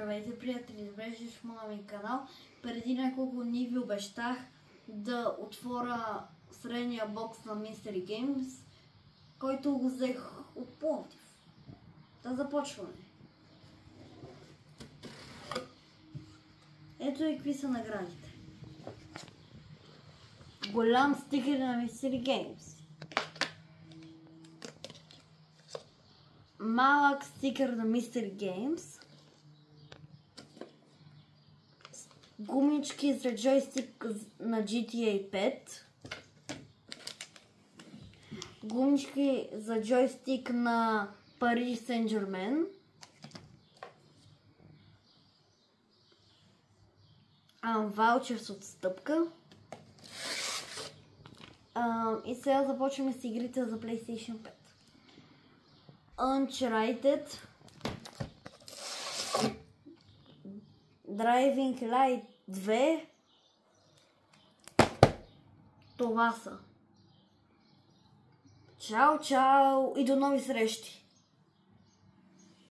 Здравейте, приятели! Добре дошли в моя ми канал. Преди няколко дни ви обещах да отворя средния бокс на Mystery Games, който го взех от Пловдив. Да започваме. Ето и какви са наградите. Голям стикер на Mystery Games. Малък стикер на Mystery Games. Гумички за джойстик на GTA 5. Гумички за джойстик на Paris Saint-Germain. Ваучер с отстъпка. И сега започваме с игрите за PlayStation 5. Uncharted, Driving Light 2. Това са. Чао, чао и до нови срещи!